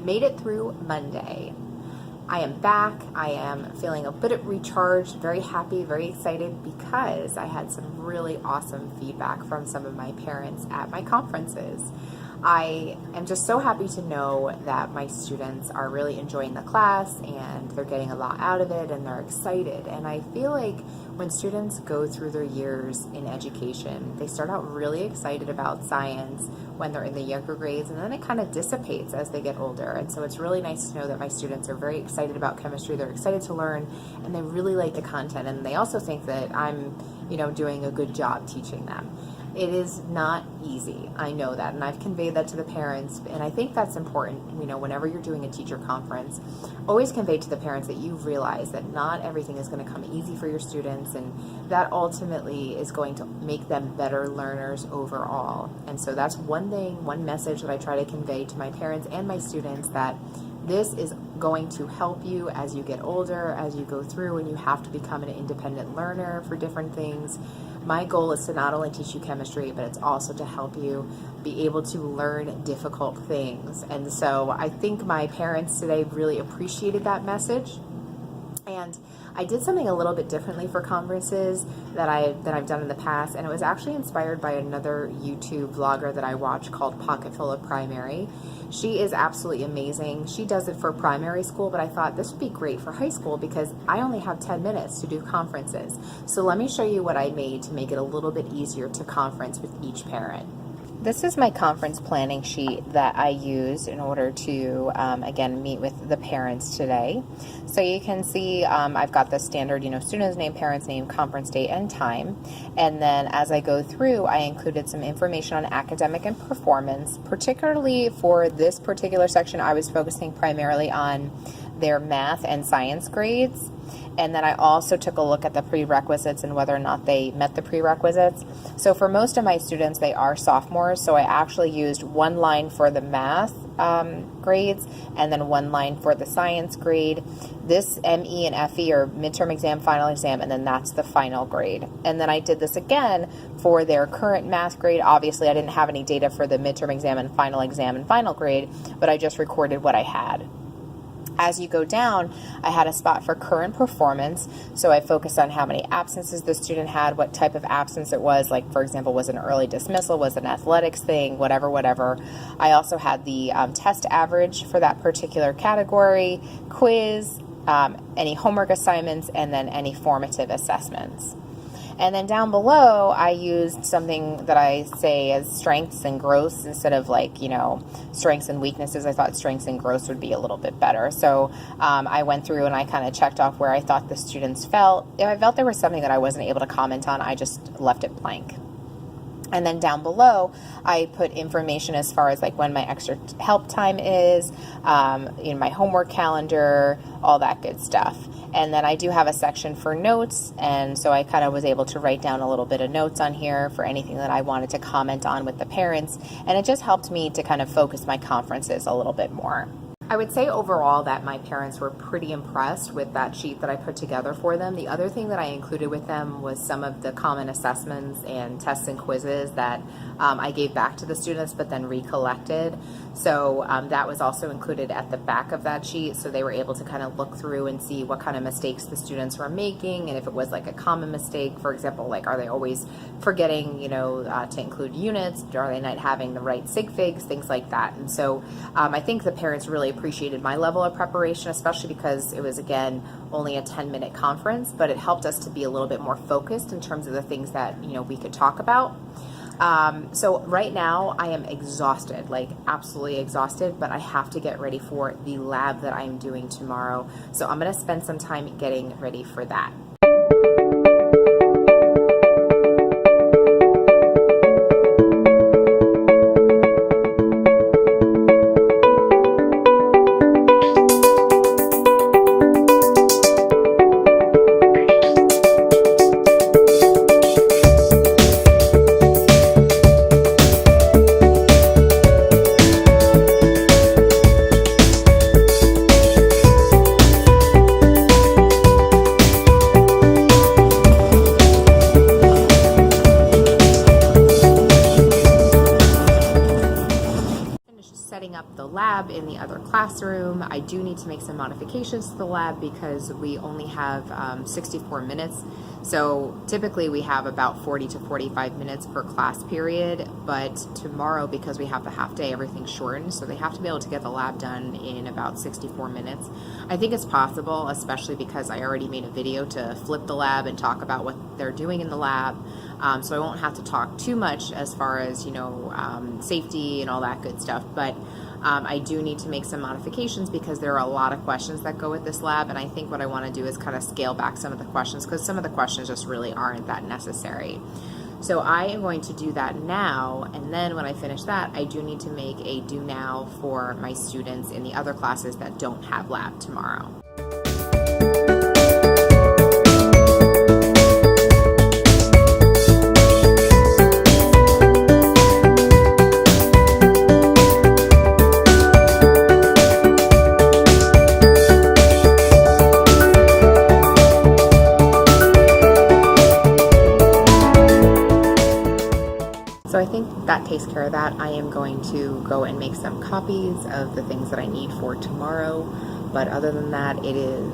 made it through Monday. I am back. I am feeling a bit recharged, very happy, very excited because I had some really awesome feedback from some of my parents at my conferences. I am just so happy to know that my students are really enjoying the class and they're getting a lot out of it and they're excited. And I feel like when students go through their years in education, they start out really excited about science when they're in the younger grades, and then it kind of dissipates as they get older. And so it's really nice to know that my students are very excited about chemistry, they're excited to learn, and they really like the content. And they also think that I'm, doing a good job teaching them. It is not easy, I know that, and I've conveyed that to the parents, and I think that's important, whenever you're doing a teacher conference, always convey to the parents that you realize that not everything is going to come easy for your students, and that ultimately is going to make them better learners overall. And so that's one message that I try to convey to my parents and my students, that this is going to help you as you get older, as you go through, and you have to become an independent learner for different things. My goal is to not only teach you chemistry, but it's also to help you be able to learn difficult things. And so I think my parents today really appreciated that message. And I did something a little bit differently for conferences that I've done in the past, and it was actually inspired by another YouTube vlogger that I watch called Pocketful of Primary. She is absolutely amazing. She does it for primary school, but I thought this would be great for high school because I only have 10 minutes to do conferences. So let me show you what I made to make it a little bit easier to conference with each parent. This is my conference planning sheet that I used in order to, again, meet with the parents today. So you can see I've got the standard, student's name, parent's name, conference date, and time. And then as I go through, I included some information on academic and performance. Particularly for this particular section, I was focusing primarily on their math and science grades. And then I also took a look at the prerequisites and whether or not they met the prerequisites. So for most of my students, they are sophomores, so I actually used one line for the math grades and then one line for the science grade. This ME and FE are midterm exam, final exam, and then that's the final grade. And then I did this again for their current math grade. Obviously, I didn't have any data for the midterm exam and final grade, but I just recorded what I had. As you go down, I had a spot for current performance, so I focused on how many absences the student had, what type of absence it was, like for example, was it an early dismissal, was it an athletics thing, whatever. I also had the test average for that particular category, quiz, any homework assignments, and then any formative assessments. And then down below, I used something that I say as strengths and growths instead of strengths and weaknesses. I thought strengths and growths would be a little bit better. So I went through and I kind of checked off where I thought the students felt. If I felt there was something that I wasn't able to comment on, I just left it blank. And then down below, I put information as far as when my extra help time is, my homework calendar, all that good stuff. And then I do have a section for notes, and so I kind of was able to write down a little bit of notes on here for anything that I wanted to comment on with the parents, and it just helped me to kind of focus my conferences a little bit more. I would say overall that my parents were pretty impressed with that sheet that I put together for them. The other thing that I included with them was some of the common assessments and tests and quizzes that I gave back to the students but then recollected. So that was also included at the back of that sheet, so they were able to kind of look through and see what kind of mistakes the students were making, and if it was a common mistake, for example, are they always forgetting to include units, are they not having the right sig figs, things like that. And so I think the parents really appreciated my level of preparation, especially because it was, again, only a 10-minute conference, but it helped us to be a little bit more focused in terms of the things that we could talk about. So right now I am exhausted, absolutely exhausted, but I have to get ready for the lab that I'm doing tomorrow. So I'm going to spend some time getting ready for that. lab in the other classroom. I do need to make some modifications to the lab because we only have 64 minutes. So typically we have about 40 to 45 minutes per class period, but tomorrow, because we have the half day, everything's shortened, so they have to be able to get the lab done in about 64 minutes. I think it's possible, especially because I already made a video to flip the lab and talk about what they're doing in the lab, so I won't have to talk too much as far as, safety and all that good stuff, but I do need to make some modifications because there are a lot of questions that go with this lab, and I think what I want to do is kind of scale back some of the questions because some of the questions just really aren't that necessary. So I am going to do that now, and then when I finish that, I do need to make a do now for my students in the other classes that don't have lab tomorrow. So I think that takes care of that. I am going to go and make some copies of the things that I need for tomorrow. But other than that, it is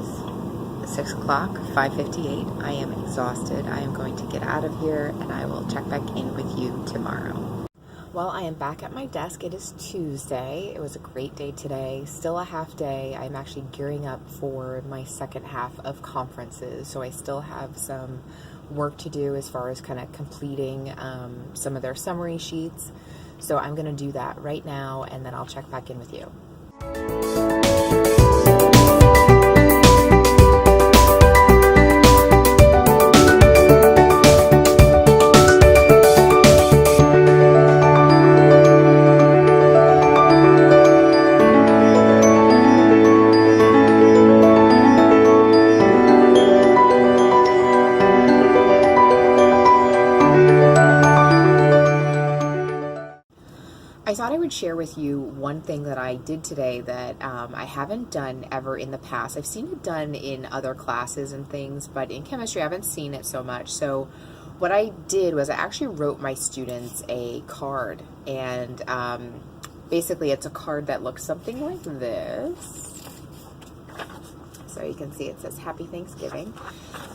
6 o'clock, 5:58. I am exhausted. I am going to get out of here and I will check back in with you tomorrow. Well, I am back at my desk. It is Tuesday. It was a great day today. Still a half day. I'm actually gearing up for my second half of conferences. So I still have some work to do as far as kind of completing some of their summary sheets. So I'm going to do that right now and then I'll check back in with you. I thought I would share with you one thing that I did today that I haven't done ever in the past. I've seen it done in other classes and things, but in chemistry I haven't seen it so much. So what I did was I actually wrote my students a card, and basically it's a card that looks something like this. So you can see it says Happy Thanksgiving.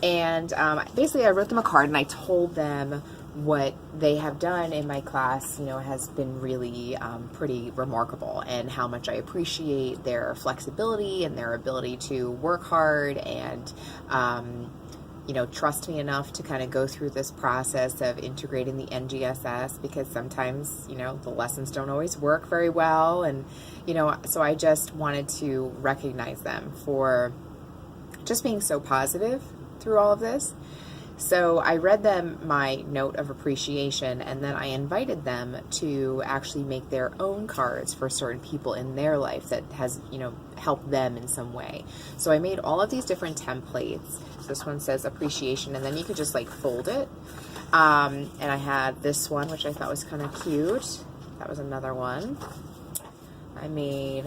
And basically I wrote them a card and I told them what they have done in my class, has been really pretty remarkable, and how much I appreciate their flexibility and their ability to work hard and, trust me enough to kind of go through this process of integrating the NGSS, because sometimes, the lessons don't always work very well. And, so I just wanted to recognize them for just being so positive through all of this. So I read them my note of appreciation, and then I invited them to actually make their own cards for certain people in their life that has, helped them in some way. So I made all of these different templates. This one says appreciation, and then you could just like fold it. And I had this one, which I thought was kind of cute. That was another one. I made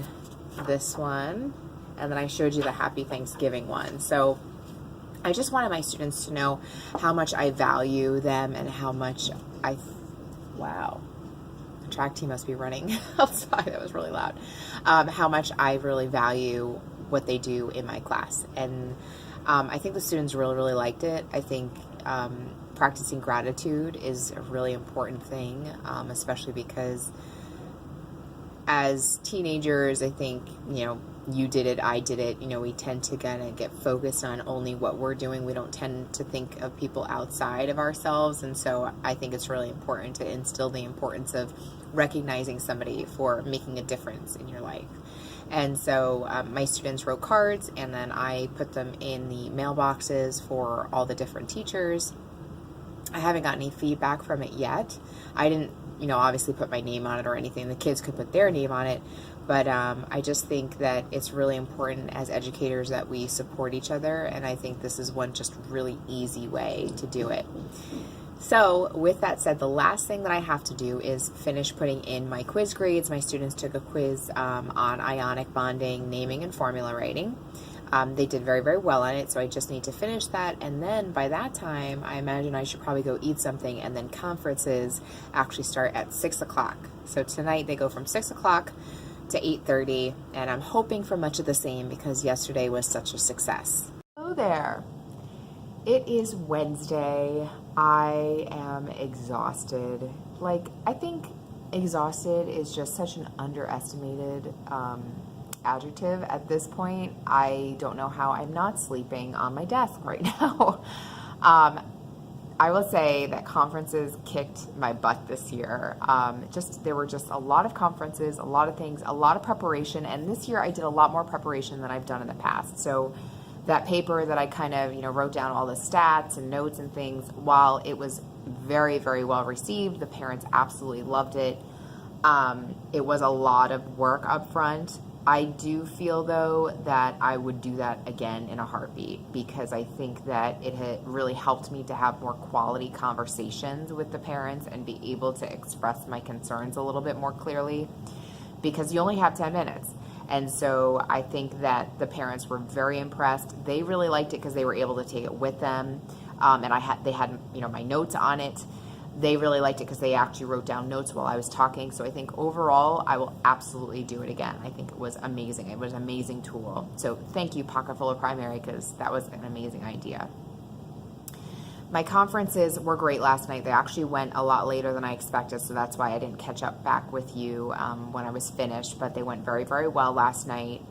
this one, and then I showed you the Happy Thanksgiving one. So I just wanted my students to know how much I value them and how much wow, the track team must be running outside. That was really loud. How much I really value what they do in my class. And I think the students really, really liked it. I think practicing gratitude is a really important thing, especially because as teenagers, I think, you did it, I did it, we tend to kind of get focused on only what we're doing. We don't tend to think of people outside of ourselves. And so I think it's really important to instill the importance of recognizing somebody for making a difference in your life. And so my students wrote cards, and then I put them in the mailboxes for all the different teachers. I haven't gotten any feedback from it yet. I didn't, obviously put my name on it or anything. The kids could put their name on it. But I just think that it's really important as educators that we support each other, and I think this is one just really easy way to do it. So with that said, the last thing that I have to do is finish putting in my quiz grades. My students took a quiz on ionic bonding, naming, and formula writing. They did very, very well on it, so I just need to finish that, and then by that time, I imagine I should probably go eat something, and then conferences actually start at 6 o'clock. So tonight they go from 6 o'clock to 8:30, and I'm hoping for much of the same because yesterday was such a success. Hello there. It is Wednesday. I am exhausted. Like, I think exhausted is just such an underestimated adjective at this point. I don't know how I'm not sleeping on my desk right now. I will say that conferences kicked my butt this year. There were just a lot of conferences, a lot of things, a lot of preparation, and this year I did a lot more preparation than I've done in the past. So that paper that I kind of, wrote down all the stats and notes and things, while it was very, very well received, the parents absolutely loved it. It was a lot of work up front. I do feel, though, that I would do that again in a heartbeat because I think that it had really helped me to have more quality conversations with the parents and be able to express my concerns a little bit more clearly because you only have 10 minutes. And so I think that the parents were very impressed. They really liked it because they were able to take it with them. And they had my notes on it. They really liked it because they actually wrote down notes while I was talking. So I think overall, I will absolutely do it again. I think it was amazing. It was an amazing tool. So thank you, Pocket Full of Primary, because that was an amazing idea. My conferences were great last night. They actually went a lot later than I expected, so that's why I didn't catch up back with you when I was finished, but they went very, very well last night.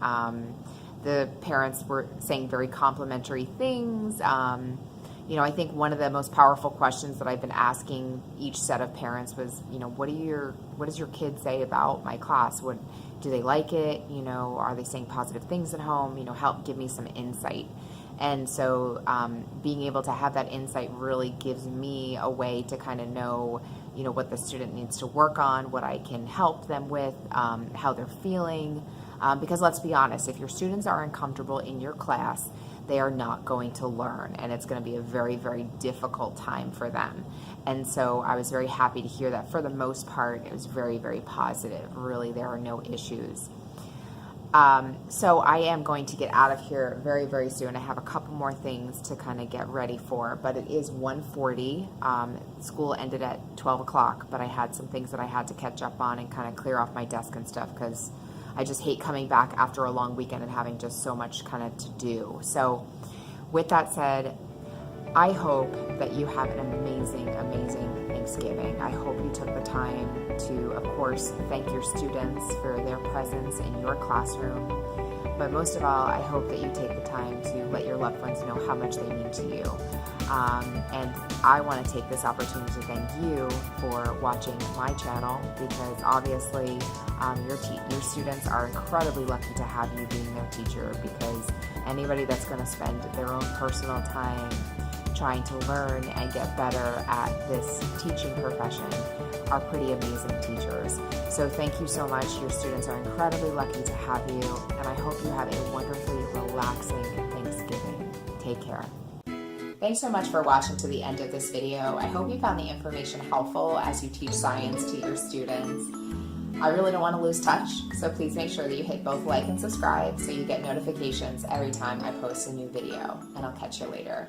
The parents were saying very complimentary things. I think one of the most powerful questions that I've been asking each set of parents was, what does your kid say about my class? Do they like it? Are they saying positive things at home? Help give me some insight. And so being able to have that insight really gives me a way to kind of know, what the student needs to work on, what I can help them with, how they're feeling. Because let's be honest, if your students are uncomfortable in your class, they are not going to learn, and it's going to be a very, very difficult time for them. And so I was very happy to hear that for the most part, it was very, very positive. Really, there are no issues. So I am going to get out of here very, very soon. I have a couple more things to kind of get ready for, but it is 1:40. School ended at 12 o'clock, but I had some things that I had to catch up on and kind of clear off my desk and stuff because I just hate coming back after a long weekend and having just so much kind of to do. So with that said, I hope that you have an amazing, amazing Thanksgiving. I hope you took the time to, of course, thank your students for their presence in your classroom. But most of all, I hope that you take the time to let your loved ones know how much they mean to you. And I want to take this opportunity to thank you for watching my channel because obviously your students are incredibly lucky to have you being their teacher because anybody that's going to spend their own personal time trying to learn and get better at this teaching profession are pretty amazing teachers. So thank you so much. Your students are incredibly lucky to have you, and I hope you have a wonderfully relaxing Thanksgiving. Take care. Thanks so much for watching to the end of this video. I hope you found the information helpful as you teach science to your students. I really don't want to lose touch, so please make sure that you hit both like and subscribe so you get notifications every time I post a new video, and I'll catch you later.